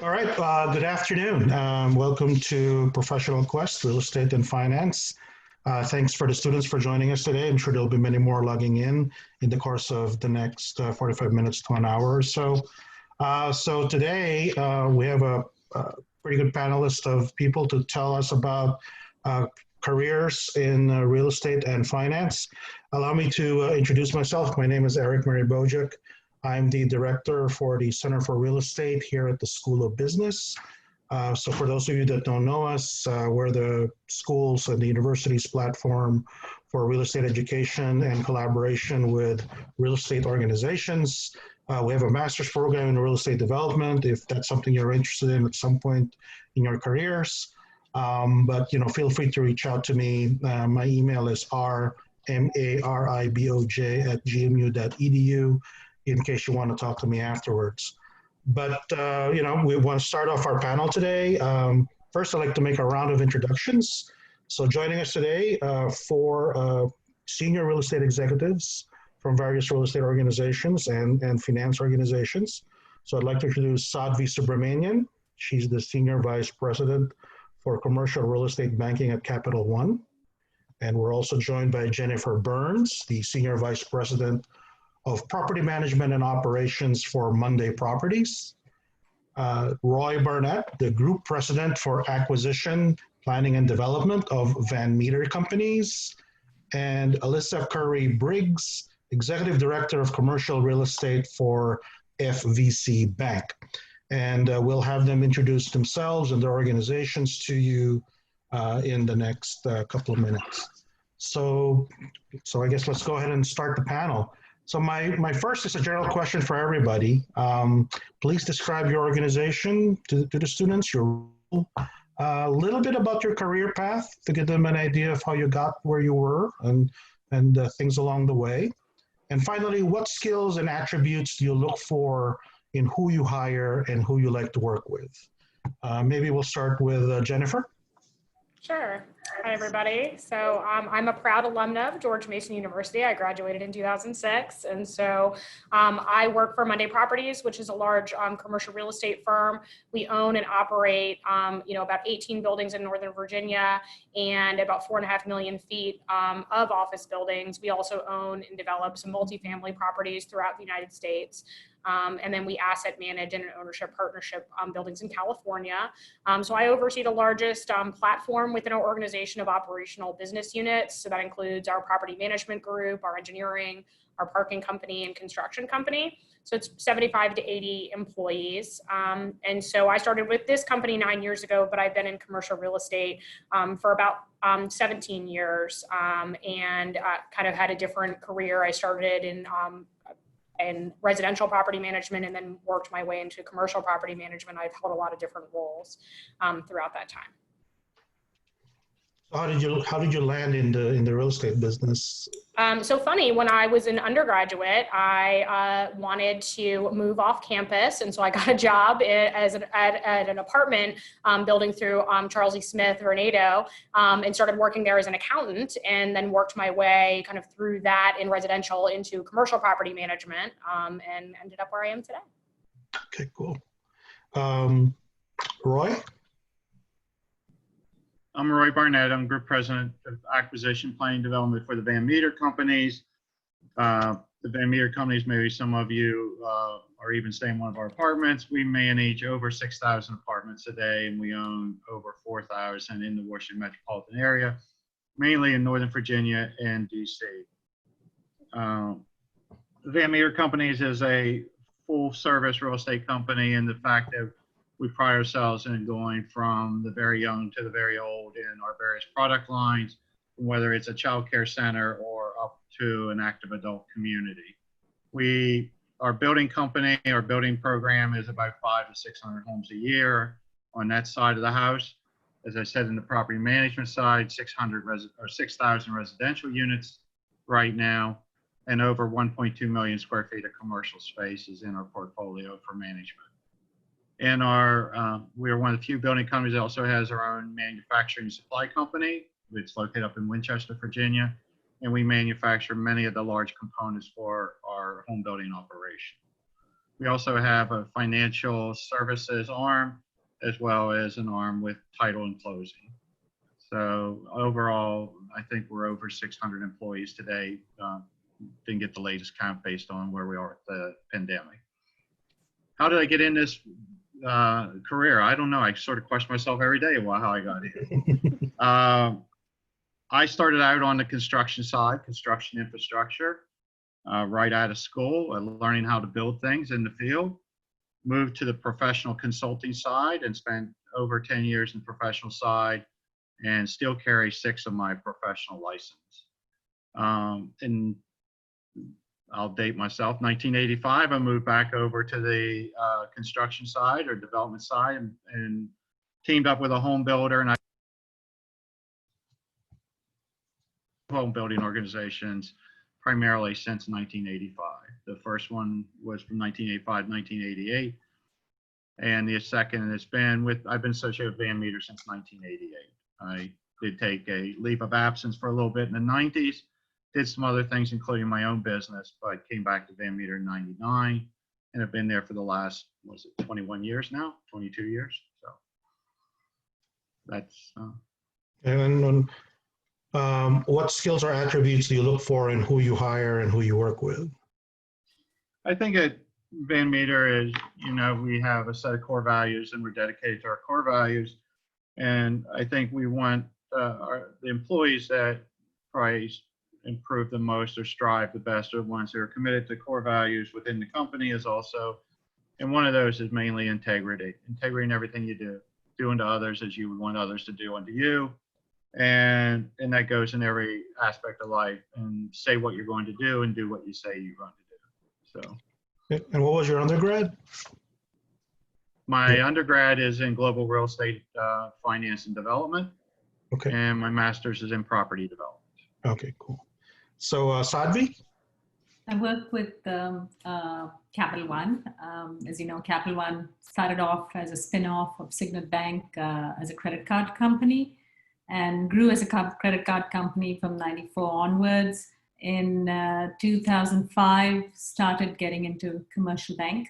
All right, good afternoon. Welcome to Professional Quest, Real Estate and Finance. Thanks for the students for joining us today. I'm sure there'll be many more logging in the course of the next 45 minutes to an hour or so. So today we have a pretty good panelist of people to tell us about uh, careers in real estate and finance. Allow me to introduce myself. My name is Eric Mary Bojic. I'm the director for the Center for Real Estate here at the School of Business. So for those of you that don't know us, we're the schools and the university's platform for real estate education and collaboration with real estate organizations. We have a master's program in real estate development, if that's something you're interested in at some point in your careers. But feel free to reach out to me. My email is rmariboj@gmu.edu in case you want to talk to me afterwards. But, we want to start off our panel today. First, I'd like to make a round of introductions. So joining us today, four senior real estate executives from various real estate organizations and finance organizations. So I'd like to introduce Sadhvi Subramanian. She's the Senior Vice President for Commercial Real Estate Banking at Capital One. And we're also joined by Jennifer Burns, the Senior Vice President of Property Management and Operations for Monday Properties. Roy Barnett, the Group President for Acquisition, Planning and Development of Van Meter Companies. And Alyssa Curry Briggs, Executive Director of Commercial Real Estate for FVC Bank. And we'll have them introduce themselves and their organizations to you in the next couple of minutes. So I guess let's go ahead and start the panel. So my first is a general question for everybody. Please describe your organization to the students, a little bit about your career path to give them an idea of how you got where you were and things along the way. And finally, what skills and attributes do you look for in who you hire and who you like to work with? Maybe we'll start with Jennifer. Sure. Hi, everybody. So I'm a proud alumna of George Mason University. I graduated in 2006. And so I work for Monday Properties, which is a large commercial real estate firm. We own and operate, about 18 buildings in Northern Virginia and about 4.5 million feet of office buildings. We also own and develop some multifamily properties throughout the United States. And then we asset manage in an ownership partnership buildings in California. So I oversee the largest platform within our organization of operational business units. So that includes our property management group, our engineering, our parking company, and construction company. So it's 75 to 80 employees. And so I started with this company 9 years ago, but I've been in commercial real estate for about 17 years and kind of had a different career. I started in residential property management and then worked my way into commercial property management. I've held a lot of different roles throughout that time. How did you land in the real estate business? So funny, when I was an undergraduate, I wanted to move off campus. And so I got a job at an apartment building through Charles E. Smith, Vornado, and started working there as an accountant, and then worked my way kind of through that in residential into commercial property management, and ended up where I am today. Okay, cool. Roy? I'm Roy Barnett. I'm Group President of Acquisition, Planning, Development for the Van Meter Companies. The Van Meter Companies, maybe some of you are even staying in one of our apartments. We manage over 6,000 apartments a day, and we own over 4,000 in the Washington metropolitan area, mainly in Northern Virginia and DC. The Van Meter Companies is a full-service real estate company, and the fact that we pride ourselves in going from the very young to the very old in our various product lines, whether it's a child care center or up to an active adult community. Our building company, our building program is about 500 to 600 homes a year on that side of the house. As I said, in the property management side, 6,000 residential units right now, and over 1.2 million square feet of commercial spaces in our portfolio for management. And we are one of the few building companies that also has our own manufacturing supply company. It's located up in Winchester, Virginia, and we manufacture many of the large components for our home building operation. We also have a financial services arm as well as an arm with title and closing. So overall, I think we're over 600 employees today. Didn't get the latest count based on where we are with the pandemic. How did I get in this career? I don't know. I sort of question myself every day how I got here. I started out on the construction side, construction infrastructure, right out of school, learning how to build things in the field. Moved to the professional consulting side and spent over 10 years in the professional side, and still carry 6 of my professional license. And I'll date myself, 1985, I moved back over to the construction side or development side and teamed up with a home builder, and home building organizations primarily since 1985. The first one was from 1985 to 1988. And the second has been I've been associated with Van Meter since 1988. I did take a leave of absence for a little bit in the 90s, did some other things, including my own business, but came back to Van Meter in 99 and have been there for the last, 21 years now, 22 years. So that's. And what skills or attributes do you look for in who you hire and who you work with? I think at Van Meter is, we have a set of core values and we're dedicated to our core values. And I think we want the employees that probably improve the most or strive the best are the ones who are committed to core values within the company is also, and one of those is mainly integrity. Integrity in everything you do, doing to others as you would want others to do unto you. And that goes in every aspect of life, and say what you're going to do and do what you say you're going to do. So. And what was your undergrad? My undergrad is in global real estate finance and development. Okay. And my master's is in property development. Okay, cool. So Sadhvi? I work with Capital One. As you know, Capital One started off as a spin-off of Signet Bank as a credit card company and grew as a credit card company from 94 onwards. In 2005, started getting into commercial bank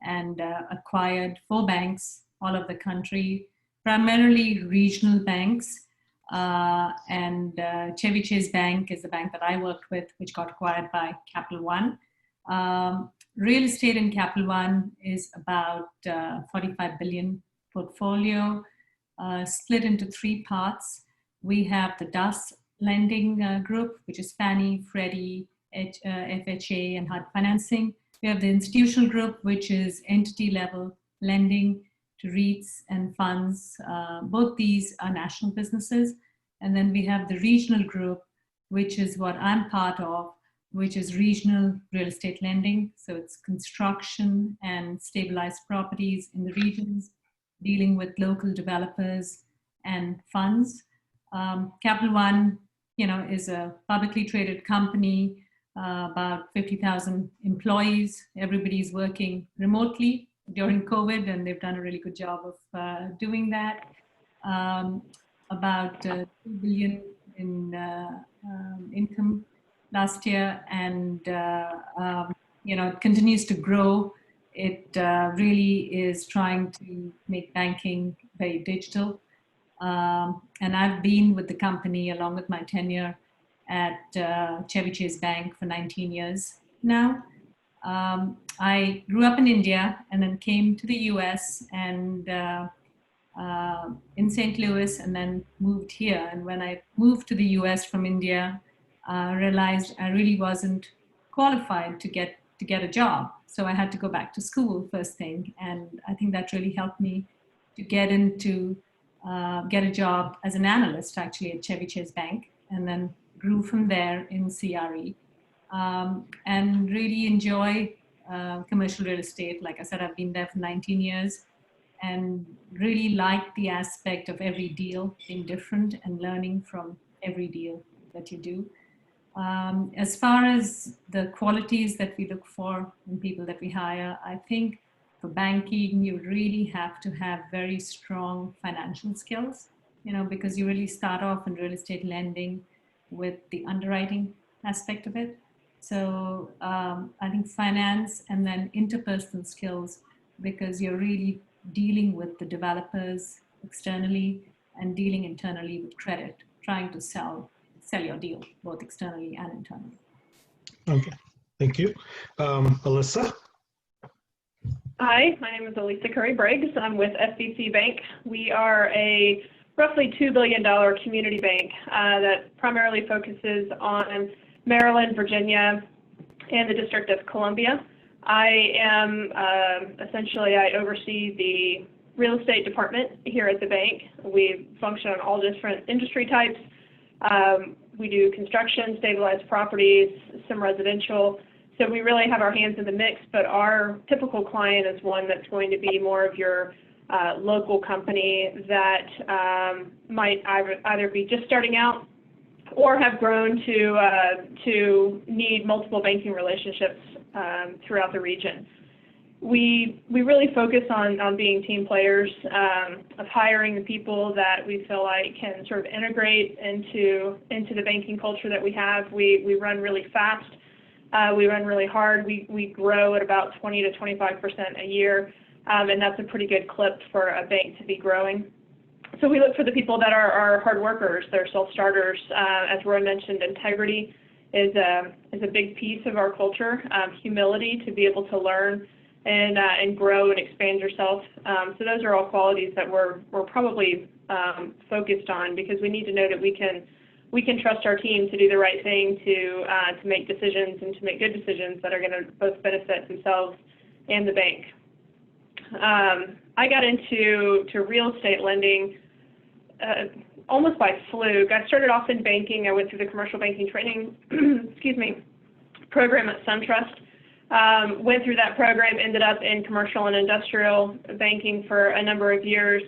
and acquired 4 banks all over the country, primarily regional banks. And Chevy Chase Bank is the bank that I worked with, which got acquired by Capital One. Real estate in Capital One is about 45 billion portfolio, split into 3 parts. We have the DUS lending group, which is Fannie, Freddie, FHA, and HUD financing. We have the institutional group, which is entity level lending to REITs and funds. Both these are national businesses. And then we have the regional group, which is what I'm part of, which is regional real estate lending. So it's construction and stabilized properties in the regions, dealing with local developers and funds. Capital One, is a publicly traded company, about 50,000 employees. Everybody's working remotely during COVID, and they've done a really good job of doing that. About 2 billion in income last year, and it continues to grow. It really is trying to make banking very digital. And I've been with the company along with my tenure at Chevy Chase Bank for 19 years now. I grew up in India and then came to the US and in St. Louis, and then moved here. And when I moved to the US from India, I realized I really wasn't qualified to get a job. So I had to go back to school first thing. And I think that really helped me to get a job as an analyst actually at Chevy Chase Bank, and then grew from there in CRE, and really enjoy commercial real estate. Like I said, I've been there for 19 years and really like the aspect of every deal being different and learning from every deal that you do. As far as the qualities that we look for in people that we hire, I think for banking, you really have to have very strong financial skills, because you really start off in real estate lending with the underwriting aspect of it. So I think finance and then interpersonal skills, because you're really dealing with the developers externally and dealing internally with credit, trying to sell your deal, both externally and internally. Okay, thank you. Alyssa? Hi, my name is Elisa Curry-Briggs. I'm with SBC Bank. We are a roughly $2 billion community bank that primarily focuses on Maryland, Virginia, and the District of Columbia. I am essentially, I oversee the real estate department here at the bank. We function on all different industry types. We do construction, stabilized properties, some residential. So we really have our hands in the mix, but our typical client is one that's going to be more of your local company that might either be just starting out or have grown to need multiple banking relationships throughout the region. We really focus on being team players, of hiring the people that we feel like can sort of integrate into the banking culture that we have. We run really fast. We run really hard. We grow at about 20 to 25% a year, and that's a pretty good clip for a bank to be growing. So we look for the people that are hard workers, they're self-starters. As Roy mentioned, integrity is a big piece of our culture. Humility, to be able to learn and grow and expand yourself. So those are all qualities that we're probably focused on, because we need to know that we can trust our team to do the right thing, to make decisions and to make good decisions that are going to both benefit themselves and the bank. I got into real estate lending almost by fluke. I started off in banking. I went through the commercial banking training program at SunTrust. Went through that program, ended up in commercial and industrial banking for a number of years.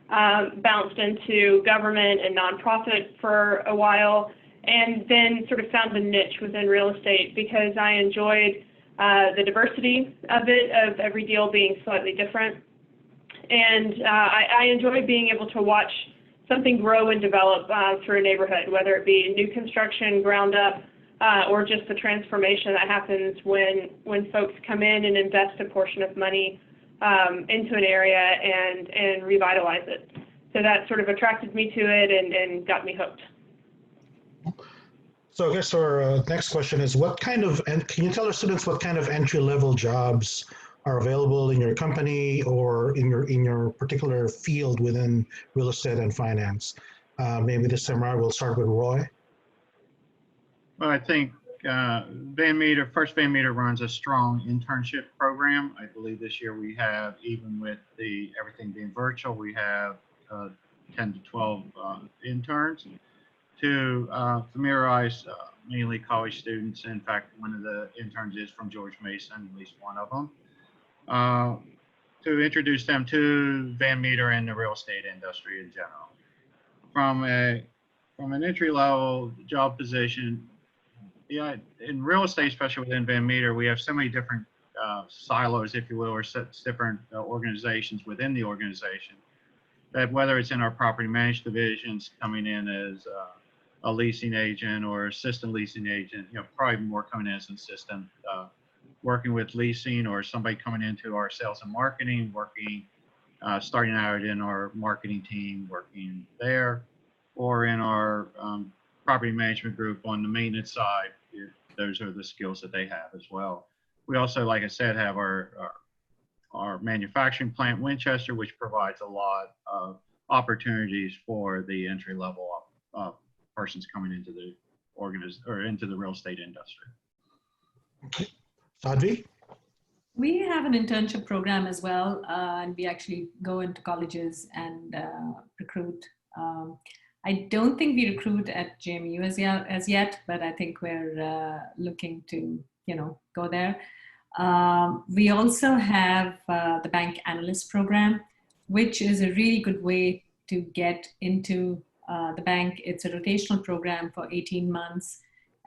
Bounced into government and nonprofit for a while, and then sort of found a niche within real estate because I enjoyed the diversity of it, of every deal being slightly different. And I enjoy being able to watch something grow and develop through a neighborhood, whether it be new construction, ground up, or just the transformation that happens when folks come in and invest a portion of money into an area and revitalize it. So that sort of attracted me to it and got me hooked. So I guess our next question is, can you tell our students what kind of entry-level jobs are available in your company or in your particular field within real estate and finance? Maybe this time around we'll start with Roy. Well, I think First Van Meter runs a strong internship program. I believe this year we have, even with everything being virtual, we have 10 to 12 interns to familiarize mainly college students. In fact, one of the interns is from George Mason, at least one of them, to introduce them to Van Meter and the real estate industry in general. From an entry-level job position, yeah, in real estate, especially within Van Meter, we have so many different silos, if you will, or different organizations within the organization, that whether it's in our property management divisions, coming in as a leasing agent or assistant leasing agent, probably more coming in as an assistant, working with leasing, or somebody coming into our sales and marketing, starting out in our marketing team, working there, or in our property management group on the maintenance side. Those are the skills that they have as well. We also, like I said, have our manufacturing plant, Winchester, which provides a lot of opportunities for the entry-level persons coming into the into the real estate industry. Okay. Sadhvi? We have an internship program as well, and we actually go into colleges and recruit. I don't think we recruit at JMU as yet, but I think we're looking to, go there. We also have the bank analyst program, which is a really good way to get into the bank. It's a rotational program for 18 months.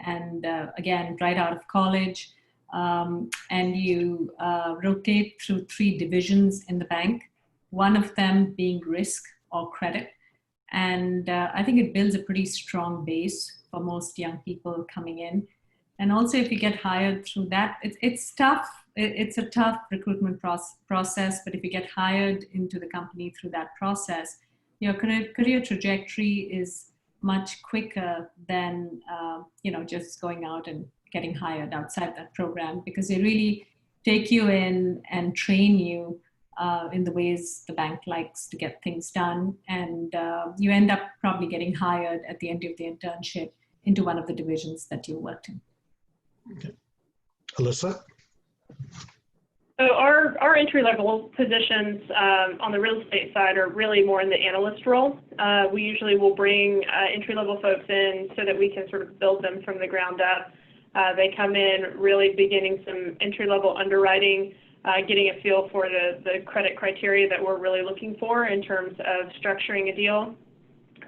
And again, right out of college. And you rotate through 3 divisions in the bank, one of them being risk or credit. And I think it builds a pretty strong base for most young people coming in. And also if you get hired through that, it's tough. It's a tough recruitment process, but if you get hired into the company through that process, your career trajectory is much quicker than just going out and getting hired outside that program, because they really take you in and train you in the ways the bank likes to get things done. And you end up probably getting hired at the end of the internship into one of the divisions that you worked in. Okay. Alyssa? So our entry-level positions on the real estate side are really more in the analyst role. We usually will bring entry-level folks in so that we can sort of build them from the ground up. They come in really beginning some entry-level underwriting, getting a feel for the credit criteria that we're really looking for in terms of structuring a deal.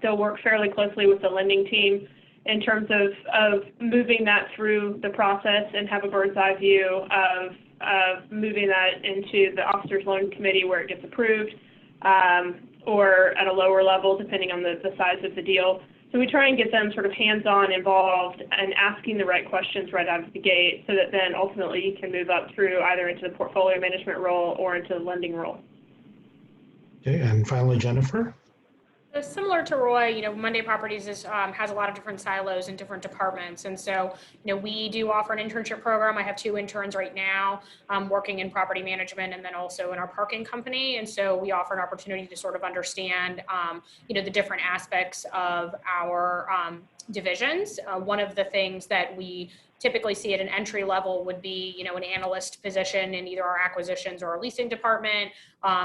They'll work fairly closely with the lending team in terms of moving that through the process and have a bird's eye view of moving that into the officer's loan committee where it gets approved, or at a lower level depending on the size of the deal. So we try and get them sort of hands-on involved and asking the right questions right out of the gate, so that then ultimately you can move up through either into the portfolio management role or into the lending role. Okay, and finally, Jennifer? So similar to Roy, Monday Properties has a lot of different silos and different departments. And so, we do offer an internship program. I have 2 interns right now working in property management and then also in our parking company. And so we offer an opportunity to sort of understand, the different aspects of our divisions. One of the things that we typically see at an entry level would be, an analyst position in either our acquisitions or our leasing department,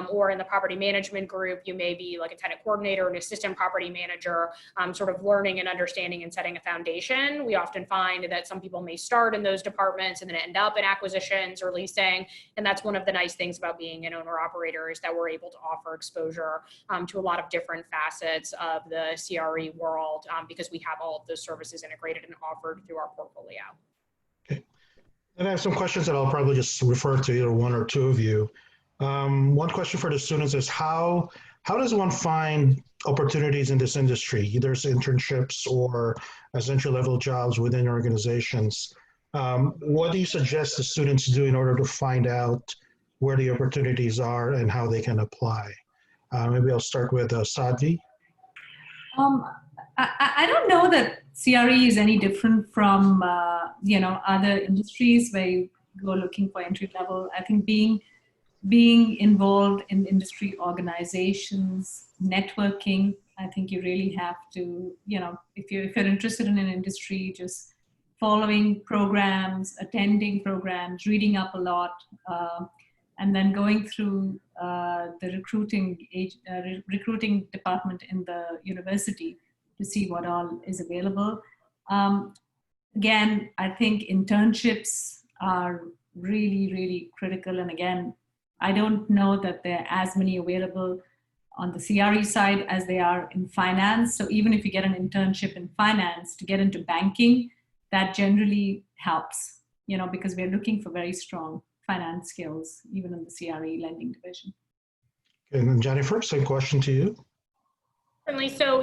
or in the property management group, you may be like a tenant coordinator, an assistant property manager, sort of learning and understanding and setting a foundation. We often find that some people may start in those departments and then end up in acquisitions or leasing. And that's one of the nice things about being an owner operator, is that we're able to offer exposure to a lot of different facets of the CRE world, because we have all of those services integrated and offered through our portfolio. Okay. And I have some questions that I'll probably just refer to either one or two of you. One question for the students is how does one find opportunities in this industry, either as internships or as entry-level jobs within organizations? What do you suggest the students do in order to find out where the opportunities are and how they can apply? Maybe I'll start with Sadvi. I don't know that CRE is any different from other industries where you go looking for entry level. I think being involved in industry organizations, networking, I think you really have to, if you're interested in an industry, just following programs, attending programs, reading up a lot, and then going through the recruiting department in the university to see what all is available. Again, I think internships are really, really critical. And again, I don't know that there are as many available on the CRE side as they are in finance. So even if you get an internship in finance to get into banking, that generally helps, because we're looking for very strong finance skills, even in the CRE lending division. And then Jennifer, same question to you. Certainly. So,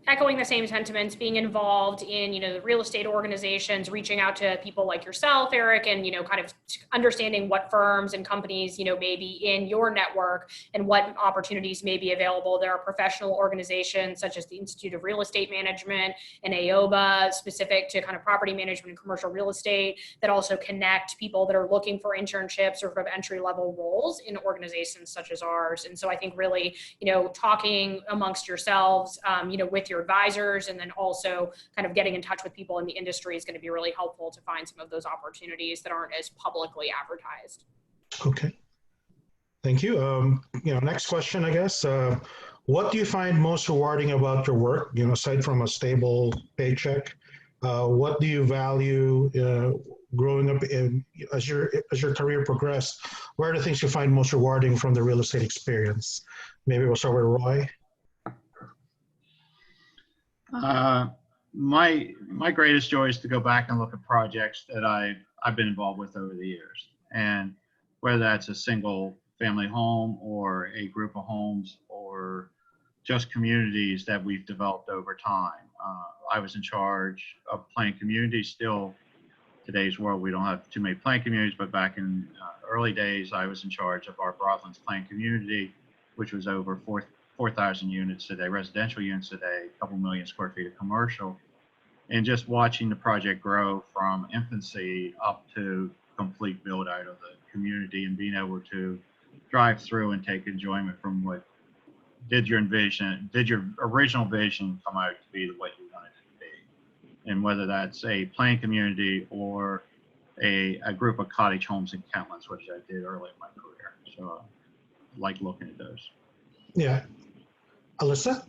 echoing the same sentiments, being involved in, the real estate organizations, reaching out to people like yourself, Eric, and, kind of understanding what firms and companies, may be in your network and what opportunities may be available. There are professional organizations such as the Institute of Real Estate Management and AOBA, specific to kind of property management and commercial real estate, that also connect people that are looking for internships or sort of entry-level roles in organizations such as ours. And so I think really, talking amongst yourselves, with your advisors, and then also kind of getting in touch with people in the industry is going to be really helpful to find some of those opportunities that aren't as publicly advertised. Okay. Thank you. Next question, I guess. What do you find most rewarding about your work? Aside from a stable paycheck, what do you value growing up as your career progressed? What are the things you find most rewarding from the real estate experience? Maybe we'll start with Roy. My greatest joy is to go back and look at projects that I've been involved with over the years, and whether that's a single family home or a group of homes or just communities that we've developed over time. I was in charge of planning communities still today's world, we don't have too many planned communities, but back in early days, I was in charge of our Broadlands planned community, which was over 4,000 units today, residential units today, a couple million square feet of commercial. And just watching the project grow from infancy up to complete build out of the community and being able to drive through and take enjoyment from what did your original vision come out to be what you wanted it to be. And whether that's a planned community or a group of cottage homes in Kentlands, which I did early in my career. So I like looking at those. Yeah. Alyssa?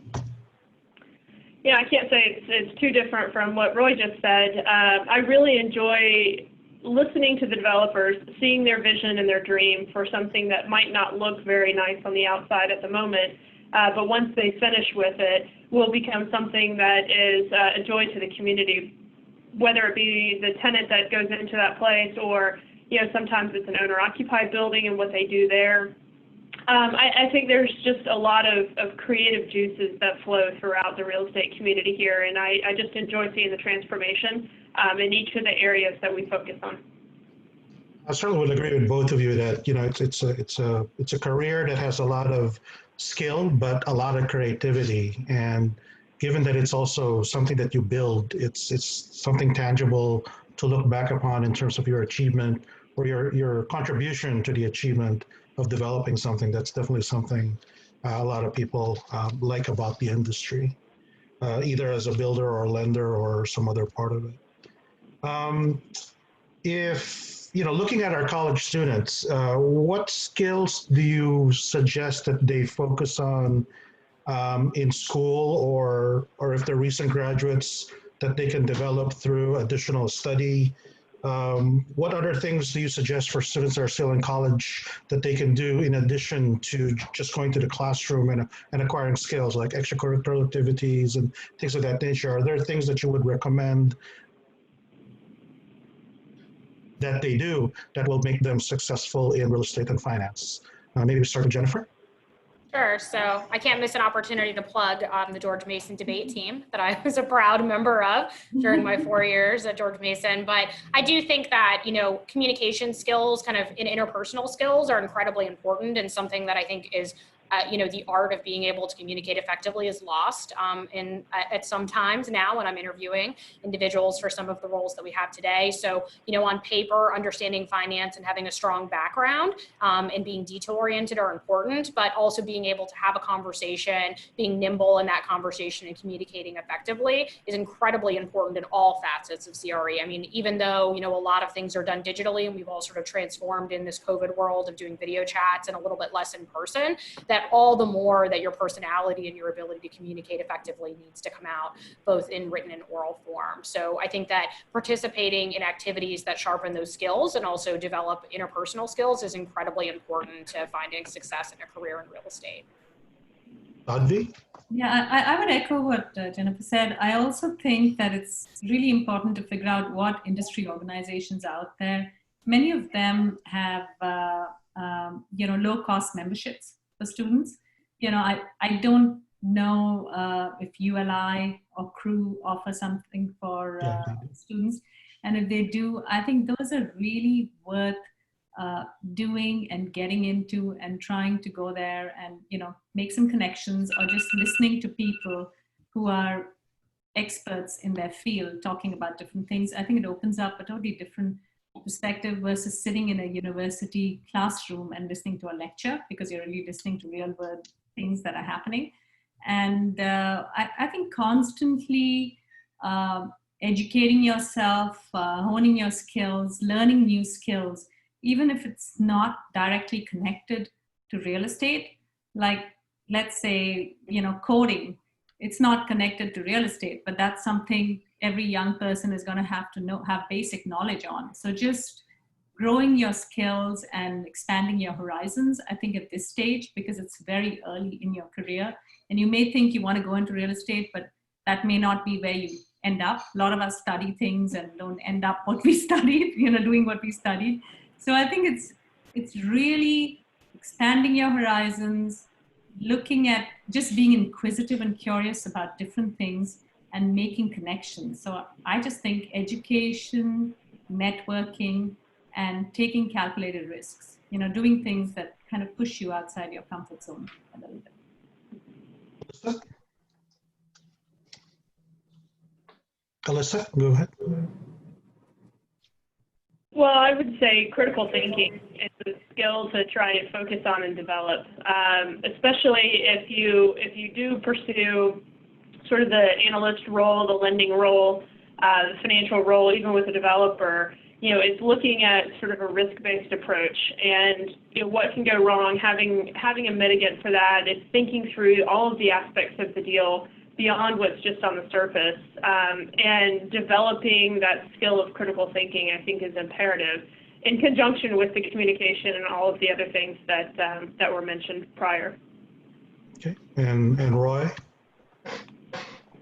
Yeah, I can't say it's too different from what Roy just said. I really enjoy listening to the developers, seeing their vision and their dream for something that might not look very nice on the outside at the moment, but once they finish with it, will become something that is a joy to the community, whether it be the tenant that goes into that place or, you know, sometimes it's an owner-occupied building and what they do there. I think there's just a lot of creative juices that flow throughout the real estate community here, and I just enjoy seeing the transformation in each of the areas that we focus on. I certainly would agree with both of you that, you know, it's a career that has a lot of skill, but a lot of creativity. And given that it's also something that you build, it's something tangible to look back upon in terms of your achievement or your contribution to the achievement of developing something. That's definitely something a lot of people like about the industry, either as a builder or lender or some other part of it. If, you know, looking at our college students, what skills do you suggest that they focus on in school, or if they're recent graduates, that they can develop through additional study? What other things do you suggest for students that are still in college that they can do in addition to just going to the classroom and acquiring skills like extracurricular activities and things of that nature? Are there things that you would recommend that they do that will make them successful in real estate and finance? Maybe we start with Jennifer. Sure. So I can't miss an opportunity to plug the George Mason debate team that I was a proud member of during my 4 years at George Mason. But I do think that, you know, communication skills, kind of interpersonal skills, are incredibly important, and something that I think is you know, the art of being able to communicate effectively is lost at some times now when I'm interviewing individuals for some of the roles that we have today. So, you know, on paper, understanding finance and having a strong background and being detail oriented are important, but also being able to have a conversation, being nimble in that conversation and communicating effectively is incredibly important in all facets of CRE. I mean, even though, you know, a lot of things are done digitally and we've all sort of transformed in this COVID world of doing video chats and a little bit less in person, that all the more that your personality and your ability to communicate effectively needs to come out both in written and oral form. So I think that participating in activities that sharpen those skills and also develop interpersonal skills is incredibly important to finding success in a career in real estate. Advi? Yeah, I would echo what Jennifer said. I also think that it's really important to figure out what industry organizations out there. Many of them have, you know, low-cost memberships for students. You know, I don't know if ULI or CREW offer something for students. And if they do, I think those are really worth doing and getting into and trying to go there and, you know, make some connections or just listening to people who are experts in their field talking about different things. I think it opens up a totally different perspective versus sitting in a university classroom and listening to a lecture, because you're really listening to real world things that are happening. And I think constantly educating yourself, honing your skills, learning new skills, even if it's not directly connected to real estate, like let's say, you know, coding, it's not connected to real estate, but that's something every young person is going to have basic knowledge on. So just growing your skills and expanding your horizons, I think at this stage, because it's very early in your career, and you may think you want to go into real estate, but that may not be where you end up. A lot of us study things and don't end up what we studied, you know, doing what we studied. So I think it's really expanding your horizons, looking at just being inquisitive and curious about different things and making connections. So I just think education, networking, and taking calculated risks. You know, doing things that kind of push you outside your comfort zone a little bit. Alyssa, go ahead. Well, I would say critical thinking is a skill to try and focus on and develop, especially if you do pursue sort of the analyst role, the lending role, the financial role, even with a developer. You know, it's looking at sort of a risk-based approach, and you know, what can go wrong. Having a mitigant for that. It's thinking through all of the aspects of the deal beyond what's just on the surface, and developing that skill of critical thinking, I think, is imperative in conjunction with the communication and all of the other things that were mentioned prior. Okay, and Roy?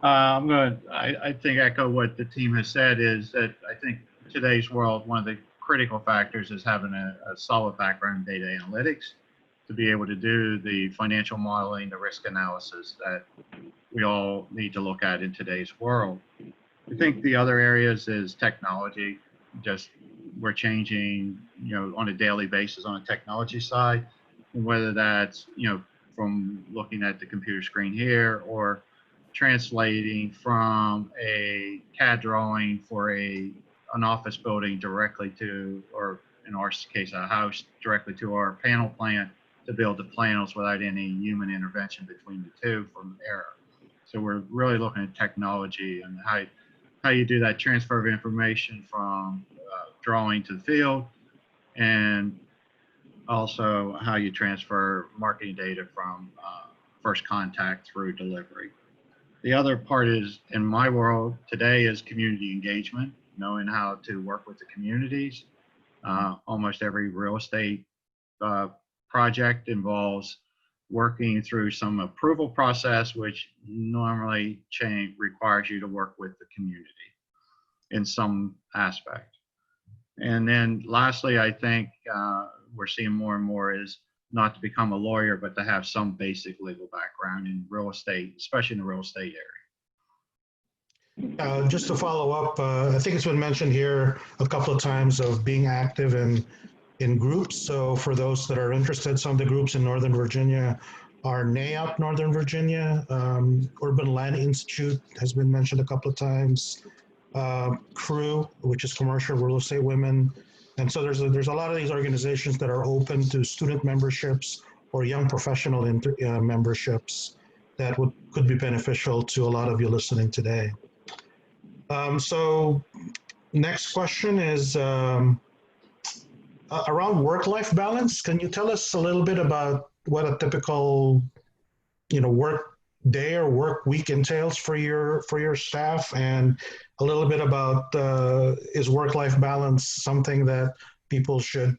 I think echo what the team has said is that I think today's world, one of the critical factors is having a solid background in data analytics to be able to do the financial modeling, the risk analysis that we all need to look at in today's world. I think the other areas is technology. Just we're changing, you know, on a daily basis on a technology side, and whether that's, you know, from looking at the computer screen here or translating from a CAD drawing for an office building directly to, or in our case, a house directly to our panel plant to build the panels without any human intervention between the two from error. So we're really looking at technology and how you do that transfer of information from drawing to the field, and also how you transfer marketing data from first contact through delivery. The other part is, in my world today, is community engagement, knowing how to work with the communities. Almost every real estate project involves working through some approval process, which normally requires you to work with the community in some aspect. And then lastly, I think we're seeing more and more is not to become a lawyer, but to have some basic legal background in real estate, especially in the real estate area. Just to follow up, I think it's been mentioned here a couple of times of being active in groups. So for those that are interested, some of the groups in Northern Virginia are NAIOP Northern Virginia, Urban Land Institute has been mentioned a couple of times, CREW, which is Commercial Real Estate Women. And so there's a lot of these organizations that are open to student memberships or young professional memberships that could be beneficial to a lot of you listening today. So next question is around work-life balance. Can you tell us a little bit about what a typical, work day or work week entails for your staff, and a little bit about is work-life balance something that people should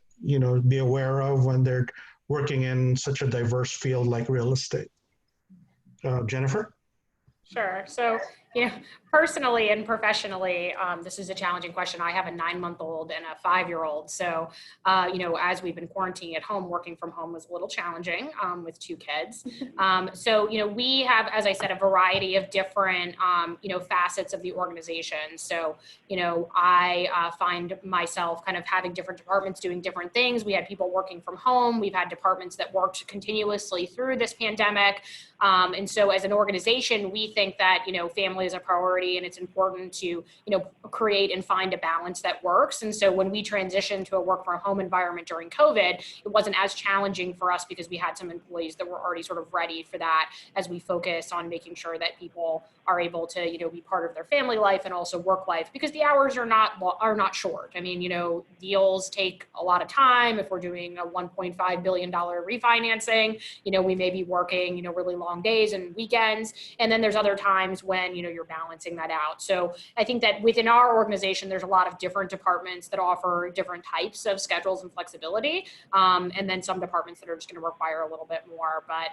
be aware of when they're working in such a diverse field like real estate? Jennifer? Sure. So, personally and professionally, this is a challenging question. I have a 9-month-old and a 5-year-old. So, as we've been quarantining at home, working from home was a little challenging with 2 kids. So, we have, as I said, a variety of different, facets of the organization. So, I find myself kind of having different departments doing different things. We had people working from home. We've had departments that worked continuously through this pandemic. And so as an organization, we think that, family is a priority, and it's important to, create and find a balance that works. And so when we transitioned to a work from home environment during COVID, it wasn't as challenging for us because we had some employees that were already sort of ready for that, as we focus on making sure that people are able to, be part of their family life and also work life, because the hours are not short. I mean, deals take a lot of time. If we're doing a $1.5 billion refinancing, we may be working, really long days and weekends. And then there's other times when, you're balancing that out. So I think that within our organization, there's a lot of different departments that offer different types of schedules and flexibility. And then some departments that are just going to require a little bit more. But,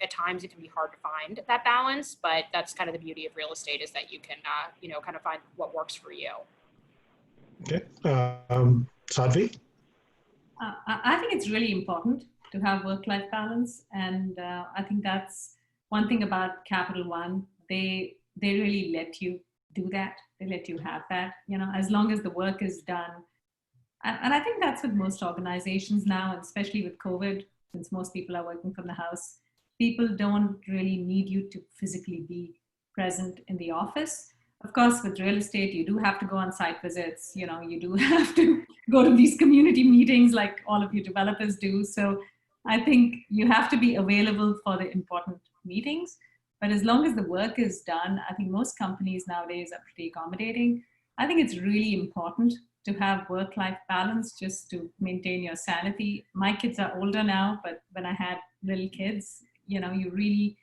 at times it can be hard to find that balance. But that's kind of the beauty of real estate, is that you can, kind of find what works for you. Okay. Sadhvi? I think it's really important to have work-life balance. And I think that's one thing about Capital One. They really let you do that. They let you have that, as long as the work is done. And I think that's with most organizations now, and especially with COVID, since most people are working from the house, people don't really need you to physically be present in the office. Of course, with real estate, you do have to go on site visits, you do have to go to these community meetings like all of you developers do. So I think you have to be available for the important meetings. But as long as the work is done, I think most companies nowadays are pretty accommodating. I think it's really important to have work-life balance just to maintain your sanity. My kids are older now, but when I had little kids, you really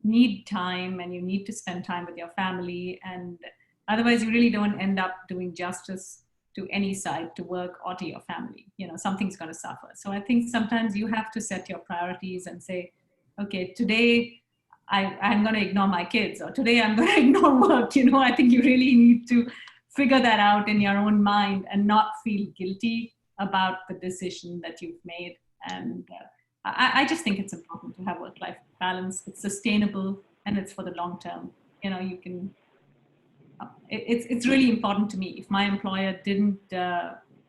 need time and you need to spend time with your family. And otherwise you really don't end up doing justice to any side, to work or to your family. Something's going to suffer. So I think sometimes you have to set your priorities and say, okay, today I'm going to ignore my kids, or today I'm going to ignore work. I think you really need to figure that out in your own mind and not feel guilty about the decision that you've made. And I just think it's important to have work-life balance. It's sustainable and it's for the long term. It's really important to me. If my employer didn't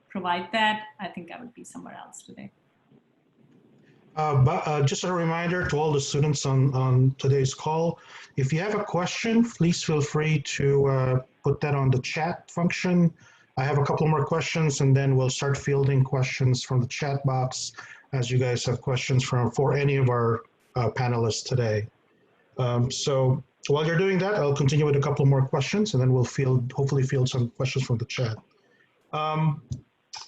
provide that, I think I would be somewhere else today. Just a reminder to all the students on today's call, if you have a question, please feel free to put that on the chat function. I have a couple more questions and then we'll start fielding questions from the chat box as you guys have questions for any of our panelists today. So while you're doing that, I'll continue with a couple more questions and then we'll hopefully field some questions from the chat.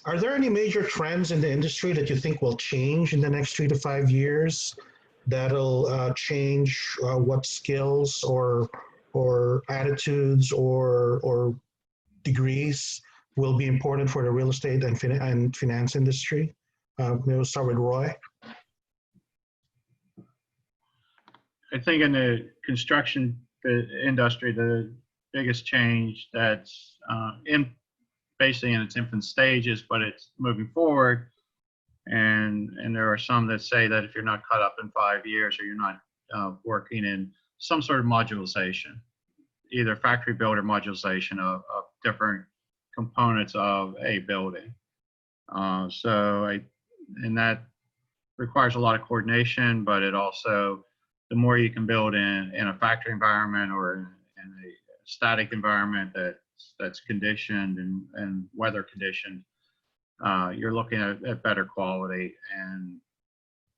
Are there any major trends in the industry that you think will change in the next 3 to 5 years that'll change what skills or attitudes or degrees will be important for the real estate and finance industry? Maybe we'll start with Roy. I think in the construction industry, the biggest change that's basically in its infant stages, but it's moving forward. And there are some that say that if you're not caught up in 5 years or you're not working in some sort of modularization, either factory build or modularization of different components of a building. And that requires a lot of coordination, but it also, the more you can build in a factory environment or in a static environment that's conditioned and weather conditioned, you're looking at better quality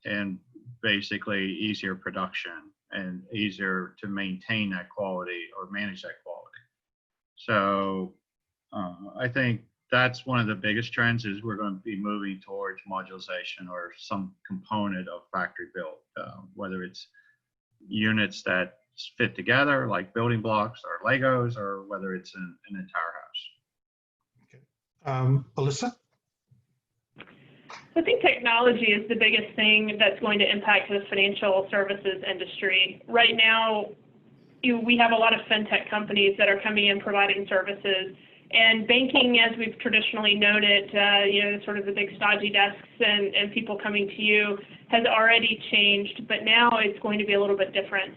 and basically easier production and easier to maintain that quality or manage that quality. So I think that's one of the biggest trends is we're going to be moving towards modularization or some component of factory built, whether it's units that fit together like building blocks or Legos, or whether it's an entire house. Okay. Alyssa? I think technology is the biggest thing that's going to impact the financial services industry. Right now, we have a lot of fintech companies that are coming in providing services. And banking, as we've traditionally known it, sort of the big stodgy desks and people coming to you, has already changed, but now it's going to be a little bit different.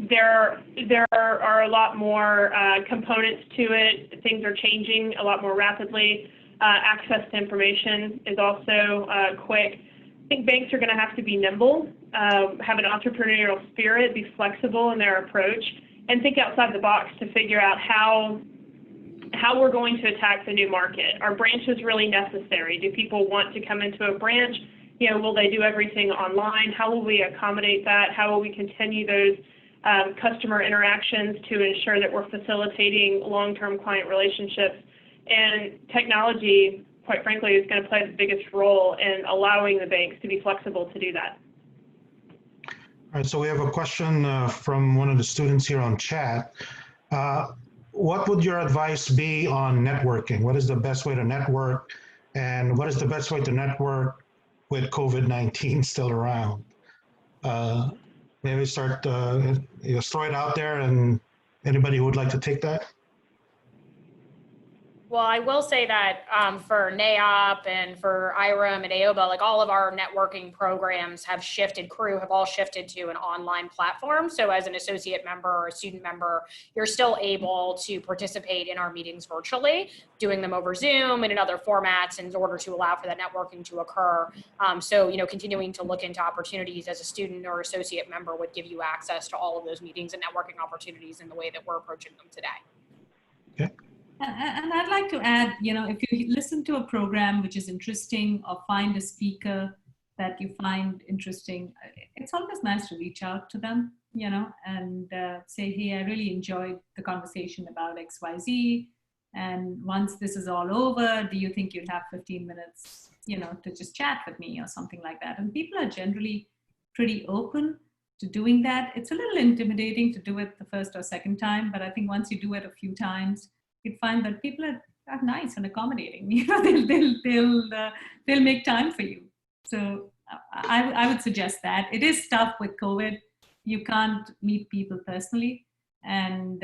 There are a lot more components to it. Things are changing a lot more rapidly. Access to information is also quick. I think banks are going to have to be nimble, have an entrepreneurial spirit, be flexible in their approach, and think outside the box to figure out how we're going to attack the new market. Are branches really necessary? Do people want to come into a branch? Will they do everything online? How will we accommodate that? How will we continue those customer interactions to ensure that we're facilitating long-term client relationships? And technology, quite frankly, is going to play the biggest role in allowing the banks to be flexible to do that. All right, so we have a question from one of the students here on chat. What would your advice be on networking? What is the best way to network? And what is the best way to network with COVID-19 still around? Maybe start, throw it out there, and anybody who would like to take that? Well, I will say that for NAOP and for IRM and AOBA, like all of our networking programs have shifted, crew have all shifted to an online platform. So as an associate member or a student member, you're still able to participate in our meetings virtually, doing them over Zoom and in other formats in order to allow for that networking to occur. So, you know, continuing to look into opportunities as a student or associate member would give you access to all of those meetings and networking opportunities in the way that we're approaching them today. Okay. And I'd like to add, you know, if you listen to a program which is interesting or find a speaker that you find interesting, it's always nice to reach out to them, you know, and say, hey, I really enjoyed the conversation about XYZ. And once this is all over, do you think you'd have 15 minutes, you know, to just chat with me or something like that? And people are generally pretty open to doing that. It's a little intimidating to do it the first or second time, but I think once you do it a few times, you'd find that people are nice and accommodating. You know, they'll make time for you. So I would suggest that. It is tough with COVID. You can't meet people personally, and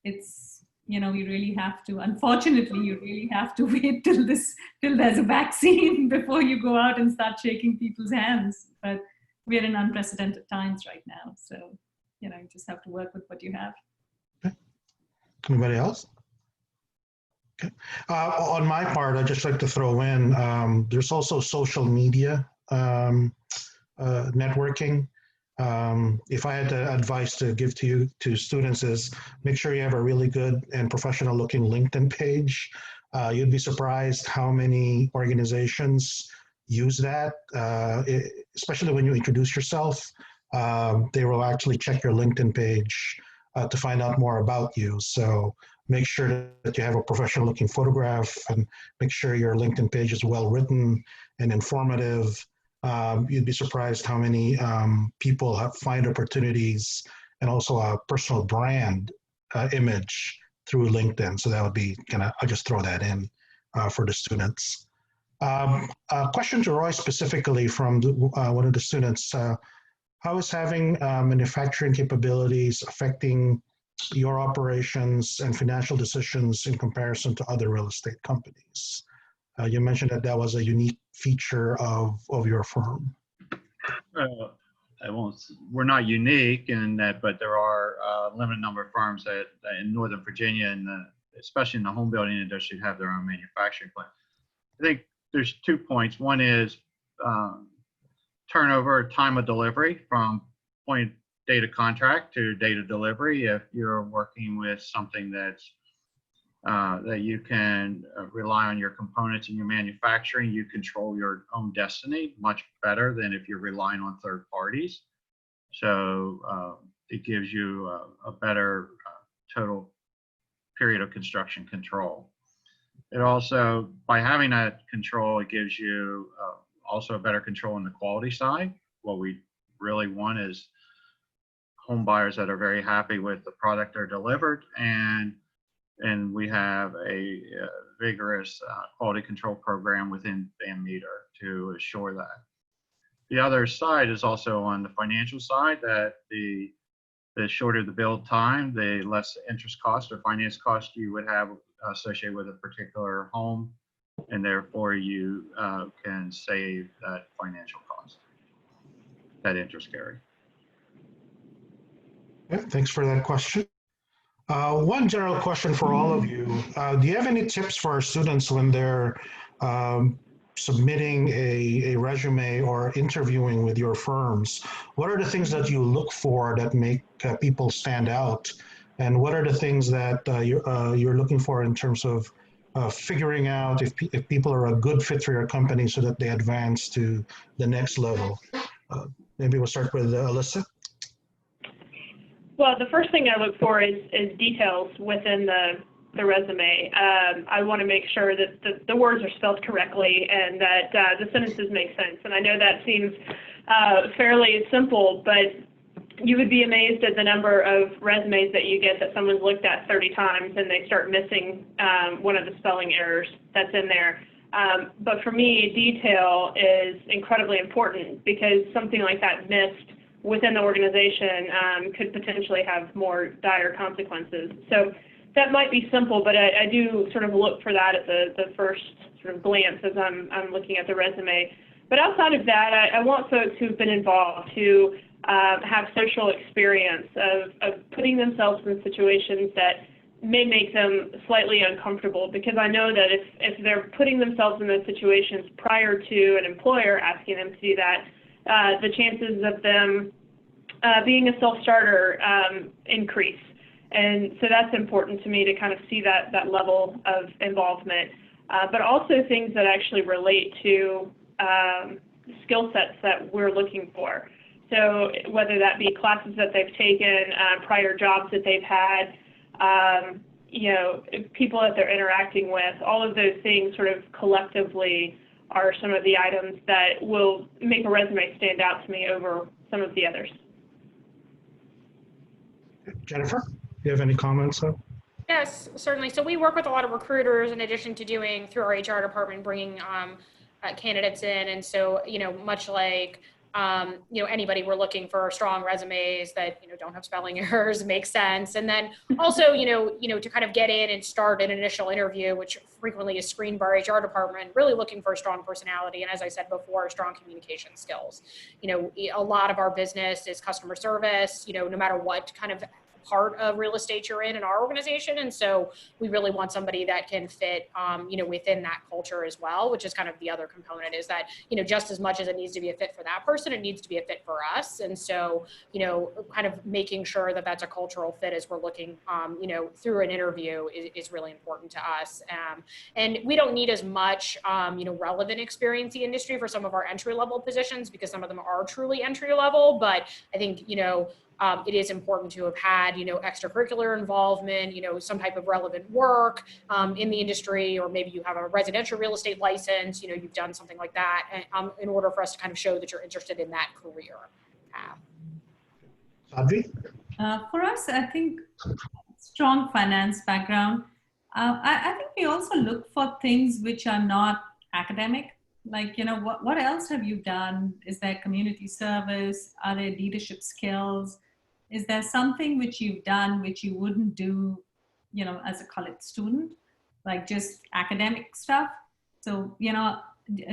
it's, you know, you really have to. Unfortunately, you really have to wait till there's a vaccine before you go out and start shaking people's hands. But we're in unprecedented times right now, so you know, you just have to work with what you have. Okay. Anybody else? Okay. On my part, I'd just like to throw in, there's also social media networking. If I had advice to give to students is make sure you have a really good and professional looking LinkedIn page. You'd be surprised how many organizations use that, especially when you introduce yourself. They will actually check your LinkedIn page to find out more about you. So make sure that you have a professional looking photograph, and make sure your LinkedIn page is well written and informative. You'd be surprised how many people find opportunities and also a personal brand image through LinkedIn. So that would be I'll just throw that in for the students. A question to Roy specifically from one of the students. How is having manufacturing capabilities affecting your operations and financial decisions in comparison to other real estate companies? You mentioned that was a unique feature of your firm. We're not unique in that, but there are a limited number of firms that in Northern Virginia, and especially in the home building industry, have their own manufacturing plant. I think there's 2 points. One is turnover, time of delivery from point data contract to data delivery. If you're working with something that's that you can rely on your components in your manufacturing, you control your own destiny much better than if you're relying on third parties. So it gives you a better total period of construction control. It also, by having that control, it gives you also a better control on the quality side. What we really want is home buyers that are very happy with the product they're delivered, and we have a vigorous quality control program within Van Meter to assure that. The other side is also on the financial side, that the shorter the build time, the less interest cost or finance cost you would have associated with a particular home, and therefore you can save that financial cost, that interest carry. Yeah, thanks for that question. One general question for all of you. Do you have any tips for our students when they're submitting a resume or interviewing with your firms? What are the things that you look for that make people stand out? And what are the things that you're looking for in terms of figuring out if people are a good fit for your company so that they advance to the next level? Maybe we'll start with Alyssa. Well, the first thing I look for is details within the resume. I want to make sure that the words are spelled correctly and that the sentences make sense. And I know that seems fairly simple, but you would be amazed at the number of resumes that you get that someone's looked at 30 times and they start missing one of the spelling errors that's in there. But for me, detail is incredibly important, because something like that missed within the organization could potentially have more dire consequences. So that might be simple, but I do sort of look for that at the first sort of glance as I'm looking at the resume. But outside of that, I want folks who've been involved, who have social experience of putting themselves in situations that may make them slightly uncomfortable, because I know that if they're putting themselves in those situations prior to an employer asking them to do that, the chances of them being a self-starter increase. And so that's important to me to kind of see that level of involvement, but also things that actually relate to skill sets that we're looking for. So whether that be classes that they've taken, prior jobs that they've had, people that they're interacting with, all of those things sort of collectively are some of the items that will make a resume stand out to me over some of the others. Jennifer, do you have any comments? Yes, certainly. So we work with a lot of recruiters in addition to doing through our HR department, bringing candidates in. And so, much like, anybody, we're looking for strong resumes that, don't have spelling errors, make sense. And then also, to kind of get in and start an initial interview, which frequently is screened by our HR department, really looking for a strong personality. And as I said before, strong communication skills. A lot of our business is customer service, no matter what kind of part of real estate you're in our organization. And so we really want somebody that can fit, within that culture as well, which is kind of the other component, is that, just as much as it needs to be a fit for that person, it needs to be a fit for us. And so, kind of making sure that that's a cultural fit as we're looking, through an interview is really important to us. And we don't need as much, relevant experience in the industry for some of our entry-level positions, because some of them are truly entry-level, but I think, it is important to have had, extracurricular involvement, some type of relevant work in the industry, or maybe you have a residential real estate license, you've done something like that, in order for us to kind of show that you're interested in that career path. Sadvi? For us, I think strong finance background. I think we also look for things which are not academic. Like, what else have you done? Is there community service? Are there leadership skills? Is there something which you've done which you wouldn't do, as a college student, like just academic stuff? So,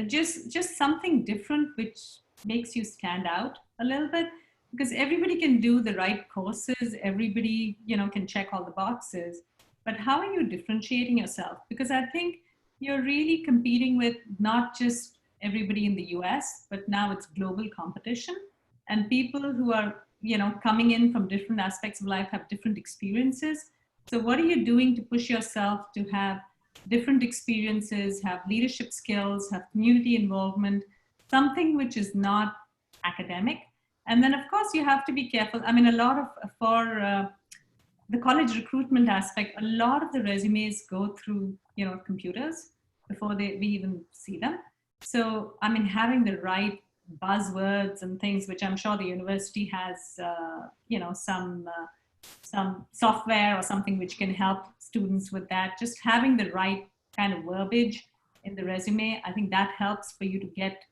just something different which makes you stand out a little bit, because everybody can do the right courses. Everybody, can check all the boxes, but how are you differentiating yourself? Because I think you're really competing with not just everybody in the US, but now it's global competition, and people who are, coming in from different aspects of life have different experiences. So what are you doing to push yourself to have different experiences, have leadership skills, have community involvement, something which is not academic? And then of course you have to be careful. I mean, for the college recruitment aspect, a lot of the resumes go through, computers before we even see them. So, I mean, having the right buzzwords and things, which I'm sure the university has, some software or something which can help students with that. Just having the right kind of verbiage in the resume, I think that helps for you to get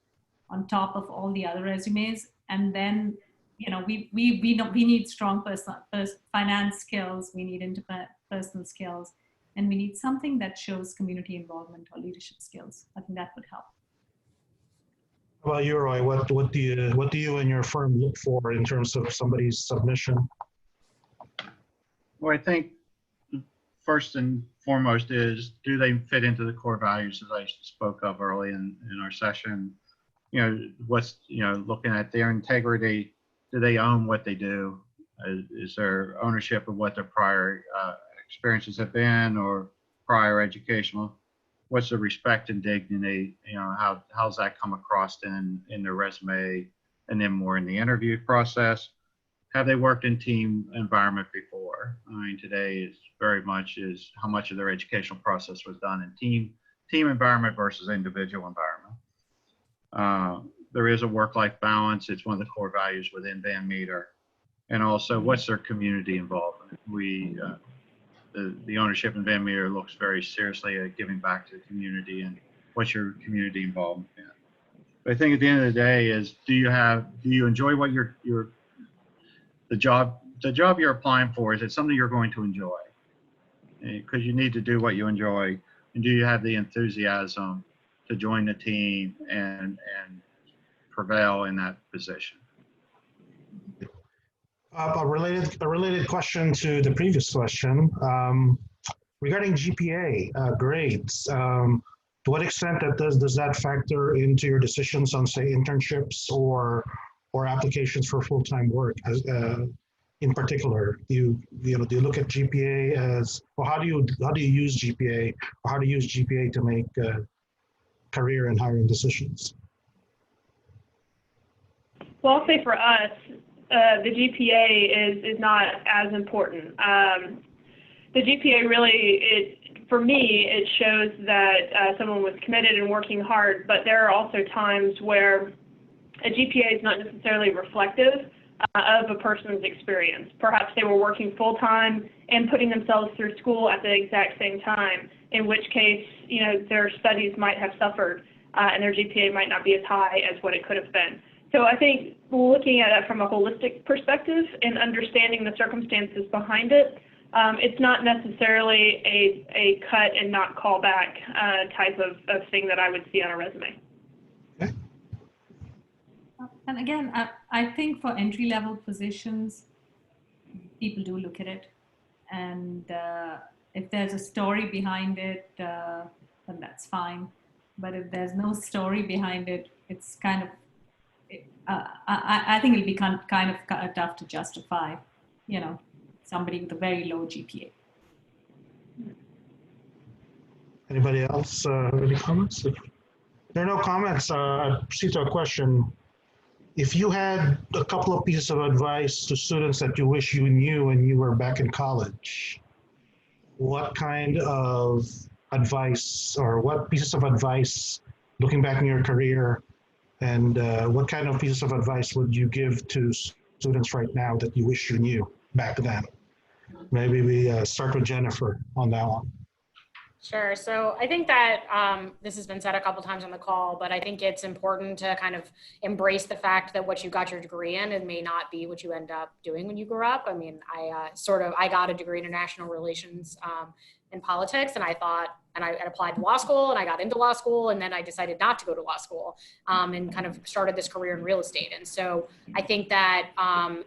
on top of all the other resumes. And then, we need strong finance skills. We need interpersonal skills, and we need something that shows community involvement or leadership skills. I think that would help. How about you, Roy? What do you and your firm look for in terms of somebody's submission? Well, I think first and foremost is, do they fit into the core values, as I spoke of early in our session? Looking at their integrity. Do they own what they do? Is there ownership of what their prior experiences have been, or prior educational? What's the respect and dignity? How's that come across in their resume, and then more in the interview process? Have they worked in team environment before? I mean, today is very much is how much of their educational process was done in team environment versus individual environment. There is a work-life balance. It's one of the core values within Van Meter. And also, what's their community involvement? The ownership in Van Meter looks very seriously at giving back to the community, and what's your community involvement in? But I think at the end of the day is, do you enjoy what the job you're applying for? Is it something you're going to enjoy? because you need to do what you enjoy. And do you have the enthusiasm to join the team and prevail in that position? A related question to the previous question regarding GPA grades. To what extent does that factor into your decisions on, say, internships or applications for full-time work? In particular, do you look at GPA as, or how do you use GPA, or how do you use GPA to make career and hiring decisions? Well, I'll say for us, the GPA is not as important. The GPA really, for me, it shows that someone was committed and working hard, but there are also times where a GPA is not necessarily reflective of a person's experience. Perhaps they were working full-time and putting themselves through school at the exact same time, in which case, their studies might have suffered and their GPA might not be as high as what it could have been. So I think looking at it from a holistic perspective and understanding the circumstances behind it, it's not necessarily a cut and not call back type of thing that I would see on a resume. Okay. And again, I think for entry-level positions, people do look at it. And if there's a story behind it, then that's fine. But if there's no story behind it, it's kind of, I think it'll be kind of tough to justify, somebody with a very low GPA. Anybody else have any comments? If there are no comments, I'll proceed to a question. If you had a couple of pieces of advice to students that you wish you knew when you were back in college, what kind of advice, or what pieces of advice, looking back in your career, and what kind of pieces of advice would you give to students right now that you wish you knew back then? Maybe we start with Jennifer on that one. Sure. So I think that this has been said a couple times on the call, but I think it's important to kind of embrace the fact that what you got your degree in, it may not be what you end up doing when you grow up. I mean, I got a degree in international relations and politics, and I applied to law school, and I got into law school, and then I decided not to go to law school and kind of started this career in real estate. And so I think that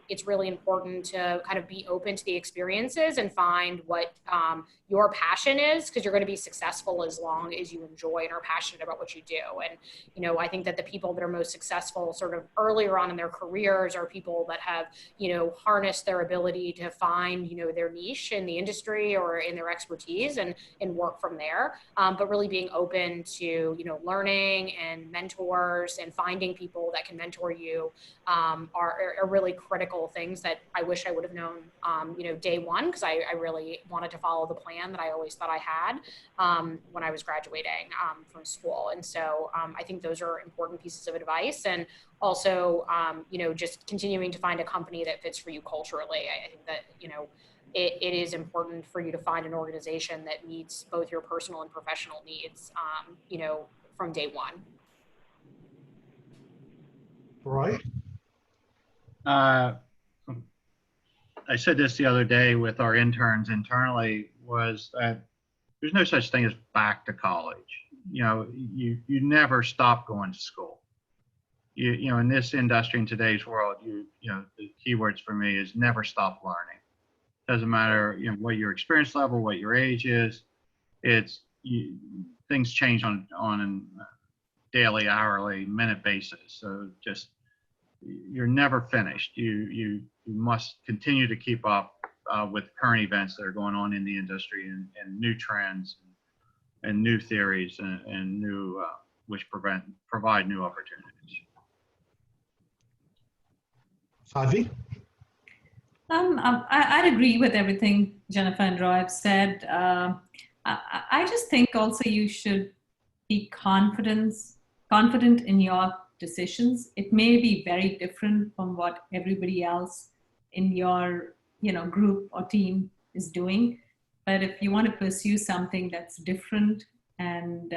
it's really important to kind of be open to the experiences and find what your passion is, because you're going to be successful as long as you enjoy and are passionate about what you do. And, I think that the people that are most successful sort of earlier on in their careers are people that have, harnessed their ability to find, their niche in the industry or in their expertise and work from there. But really being open to, learning and mentors and finding people that can mentor you are really critical things that I wish I would have known, day one, because I really wanted to follow the plan that I always thought I had when I was graduating from school. And so I think those are important pieces of advice. And also, just continuing to find a company that fits for you culturally. I think that, it is important for you to find an organization that meets both your personal and professional needs, from day one. Roy? I said this the other day with our interns internally, was that there's no such thing as back to college. You never stop going to school. In this industry, in today's world, the keywords for me is never stop learning. Doesn't matter, what your experience level, what your age is. Things change on a daily, hourly, minute basis. So just, you're never finished. You must continue to keep up with current events that are going on in the industry and new trends and new theories and new which provide new opportunities. Savi? I'd agree with everything Jennifer and Roy have said. I just think also you should be confident in your decisions. It may be very different from what everybody else in your group or team is doing. But if you want to pursue something that's different and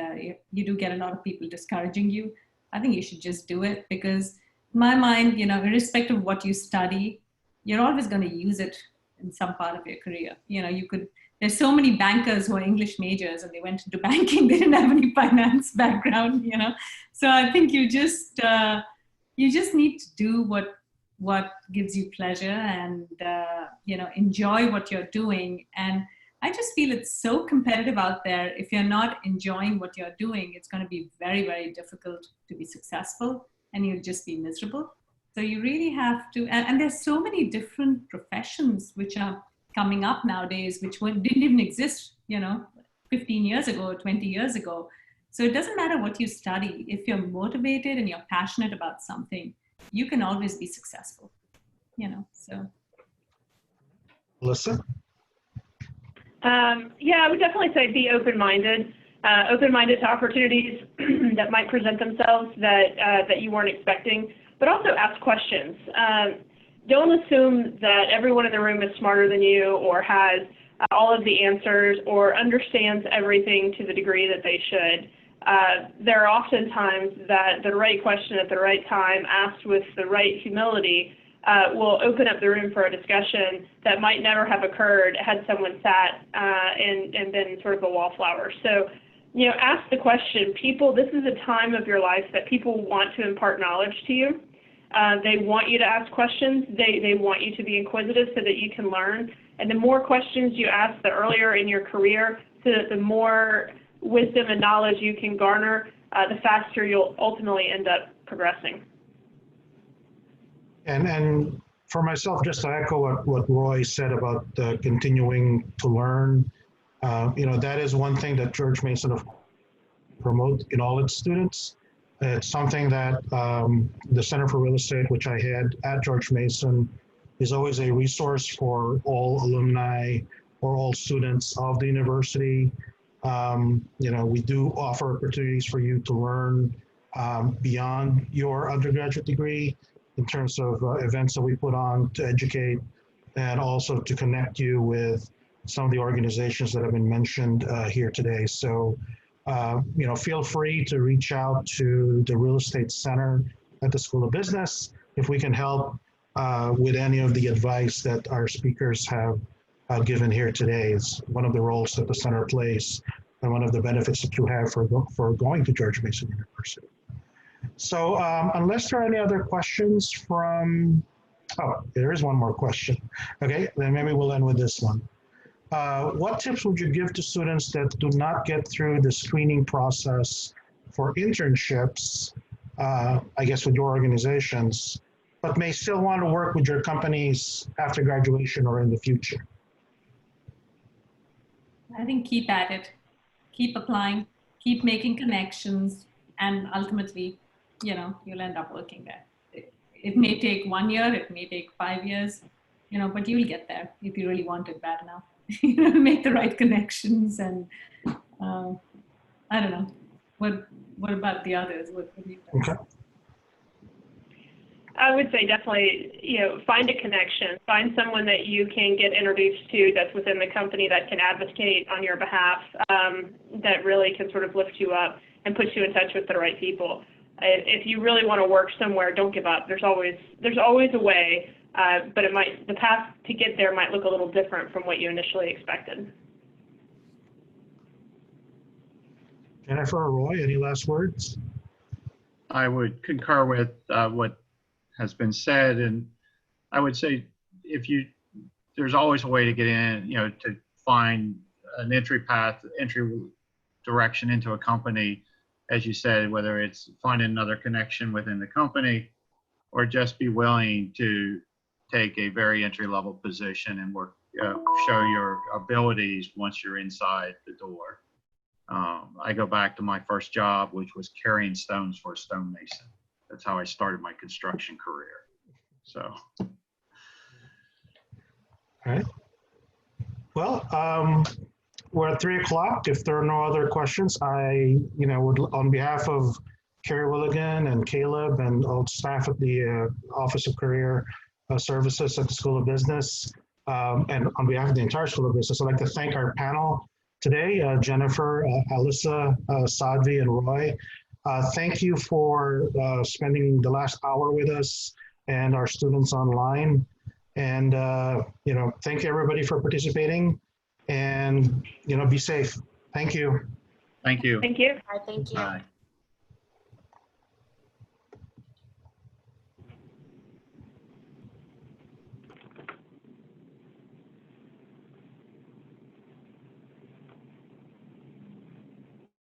you do get a lot of people discouraging you, I think you should just do it, because in my mind, irrespective of what you study, you're always going to use it in some part of your career. You could there's so many bankers who are English majors and they went into banking. They didn't have any finance background, you know. So I think you just need to do what gives you pleasure and you know, enjoy what you're doing. And I just feel it's so competitive out there. If you're not enjoying what you're doing, it's going to be very, very difficult to be successful, and you'll just be miserable. So you really have to, and there's so many different professions which are coming up nowadays, which didn't even exist, you know, 15 years ago, 20 years ago. So it doesn't matter what you study. If you're motivated and you're passionate about something, you can always be successful, you know, so. Melissa? Yeah, I would definitely say be open-minded. Open-minded to opportunities that might present themselves that you weren't expecting, but also ask questions. Don't assume that everyone in the room is smarter than you or has all of the answers or understands everything to the degree that they should. There are often times that the right question at the right time, asked with the right humility, will open up the room for a discussion that might never have occurred had someone sat and been sort of a wallflower. So, you know, ask the question. People, this is a time of your life that people want to impart knowledge to you. They want you to ask questions. They want you to be inquisitive so that you can learn. And the more questions you ask, the earlier in your career, so that the more wisdom and knowledge you can garner, the faster you'll ultimately end up progressing. And for myself, just to echo what Roy said about continuing to learn, you know, that is one thing that George Mason promotes in all its students. It's something that the Center for Real Estate, which I had at George Mason, is always a resource for all alumni or all students of the university. You know, we do offer opportunities for you to learn beyond your undergraduate degree in terms of events that we put on to educate and also to connect you with some of the organizations that have been mentioned here today. So, you know, feel free to reach out to the Real Estate Center at the School of Business if we can help with any of the advice that our speakers have given here today. It's one of the roles that the center plays and one of the benefits that you have for going to George Mason University. So unless there are any other questions from, oh, there is one more question. Okay, then maybe we'll end with this one. What tips would you give to students that do not get through the screening process for internships, I guess with your organizations, but may still want to work with your companies after graduation or in the future? I think keep at it, keep applying, keep making connections, and ultimately, you know, you'll end up working there. It may take 1 year, it may take 5 years, you know, but you'll get there if you really want it bad enough. You know, make the right connections, and I don't know. What about the others? What do you think? Okay. I would say definitely, you know, find a connection. Find someone that you can get introduced to that's within the company that can advocate on your behalf, that really can sort of lift you up and put you in touch with the right people. If you really want to work somewhere, don't give up. There's always a way, but the path to get there might look a little different from what you initially expected. Jennifer or Roy, any last words? I would concur with what has been said, and I would say there's always a way to get in, you know, to find an entry direction into a company, as you said, whether it's finding another connection within the company or just be willing to take a very entry-level position and work, show your abilities once you're inside the door. I go back to my first job, which was carrying stones for a stonemason. That's how I started my construction career. So. All right. Well, we're at 3 o'clock. If there are no other questions, I, you know, would, on behalf of Carrie Willigan and Caleb and all staff at the Office of Career Services at the School of Business, and on behalf of the entire School of Business, I'd like to thank our panel today, Jennifer, Alyssa, Sadvi, and Roy. Thank you for spending the last hour with us and our students online. And, you know, thank you everybody for participating. and, be safe. Thank you. Thank you. Thank you. All right, thank you. Bye.